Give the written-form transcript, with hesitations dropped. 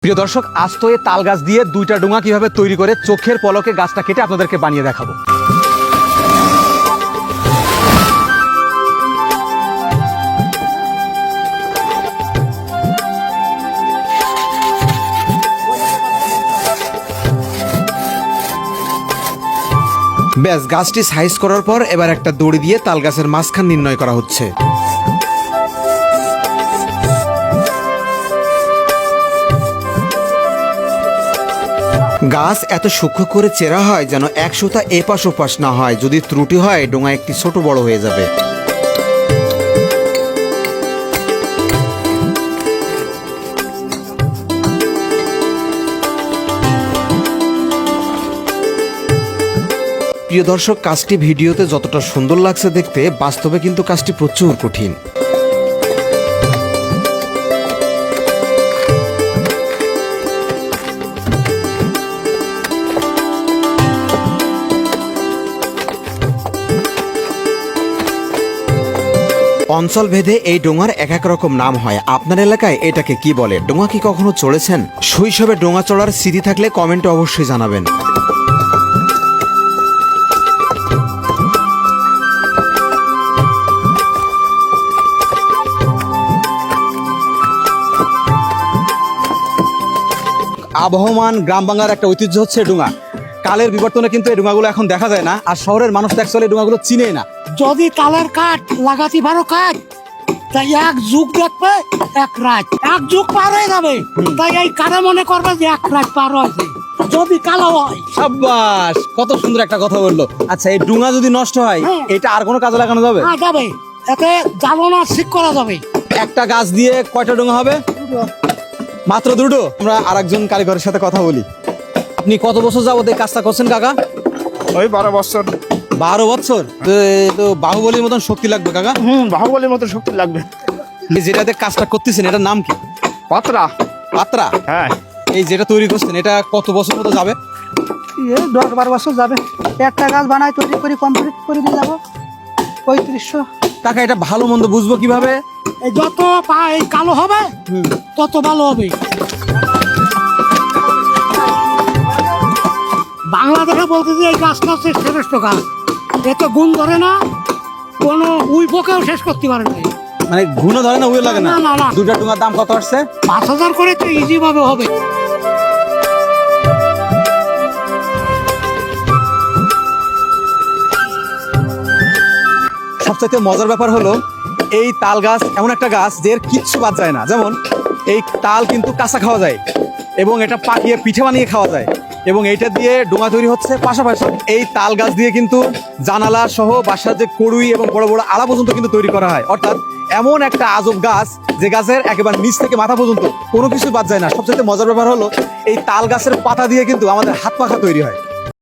প্রিয় দর্শক, আজ তো এই তাল গাছ দিয়ে দুইটা ডোঙা কিভাবে তৈরি করে চোখের পলকে গাছটা কেটে আপনাদেরকে বানিয়ে দেখাবো। ব্যাস, গাছটি সাইজ করার পর এবার একটা দড়ি দিয়ে তাল গাছের মাঝখান নির্ণয় করা হচ্ছে। গাছ এত সূক্ষ্ম করে চেরা হয় যেন এক সুতা এপাশ ওপাশ না হয়, যদি ত্রুটি হয় ডোঙা একটি ছোট বড় হয়ে যাবে। প্রিয় দর্শক, কাজটি ভিডিওতে যতটা সুন্দর লাগছে দেখতে, বাস্তবে কিন্তু কাজটি প্রচুর কঠিন। অঞ্চল ভেদে এই ডোঙার এক এক রকম নাম হয়। আপনার এলাকায় এটাকে কি বলে? ডোঙা কি কখনো চড়েছেন? শৈশবে ডোঙা চড়ার স্মৃতি থাকলে কমেন্টে অবশ্যই জানাবেন। আবহমান গ্রাম বাংলার একটা ঐতিহ্য হচ্ছে ডোঙা। কালের বিবর্তনে কিন্তু এই ডোঙাগুলো এখন দেখা যায় না, আর শহরের মানুষ তো অ্যাকচুয়ালি ডোঙাগুলো চিনেই না। যদি তালের কাঠ লাগাতে পারো কাঠ, তাই এক যুগ দেখবে এক রাত, এক যুগ পার হয়ে যাবে। তাই এই কারে মনে করবে যে এক রাত পার হয়েছে যদি কালো হয়। সাব্বাস, কত সুন্দর একটা কথা বললো। আচ্ছা, এই ডোঙা যদি নষ্ট হয় এটা আর কোনো কাজে লাগানো যাবে? হ্যাঁ যাবে, এতে জ্বালনা ঠিক করা যাবে। একটা গাছ দিয়ে কয়টা ডোঙা হবে? মাত্র দুটো। আমরা আরেকজন কারিগরের সাথে কথা বলি। আপনি কত বছর যাবত এই কাজটা করছেন কাকা? ওই 12 বছর। 12 বছর? তো বাহুবলীর মতন শক্তি লাগবে কাকা। বাহুবলীর মতো শক্তি লাগবে। যেটাতে কাজটা করতেছেন এটার নাম কি? পাতরা। পাত্রা? হ্যাঁ। এই যেটা তৈরি করছেন এটা কত বছর মতো যাবে? 10-12 বছর যাবে। একটা গাছ বানাই তৈরি করে কমপ্লিট করে দিয়ে যাবো 3500। কাকা, এটা ভালো মন্দ বুঝবো কিভাবে? এই যত এই কালো হবে তত ভালো হবে। বাংলাদেশে বলতে যে এই গাছটা হচ্ছে শ্রেষ্ঠ গাছ, এতে গুণ ধরে না, কোনো উইপোকেও শেষ করতে পারে না। মানে ঘুনো ধরে না, উইও লাগে না? না, না, না। দুটা ডোঙার দাম কত আসছে? 5000 করে তো ইজি ভাবে হবে। সবচাইতে মজার ব্যাপার হলো এই তাল গাছ এমন একটা গাছ যে এর কিচ্ছু বাদ যায় না। যেমন এই তাল কিন্তু কাঁচা খাওয়া যায়, এবং এটা পাকিয়ে পিঠে বানিয়ে খাওয়া যায়, এবং এইটা দিয়ে ডোঙা তৈরি হচ্ছে। পাশাপাশি এই তাল গাছ দিয়ে কিন্তু জানালা সহ বাসার যে কড়ুই এবং বড় বড় আলা পর্যন্ত কিন্তু তৈরি করা হয়। অর্থাৎ এমন একটা আজব গাছ যে গাছের একেবারে নিচ থেকে মাথা পর্যন্ত কোনো কিছু বাদ যায় না। সবচেয়ে মজার ব্যাপার হলো এই তাল গাছের পাতা দিয়ে কিন্তু আমাদের হাত পাখা তৈরি হয়।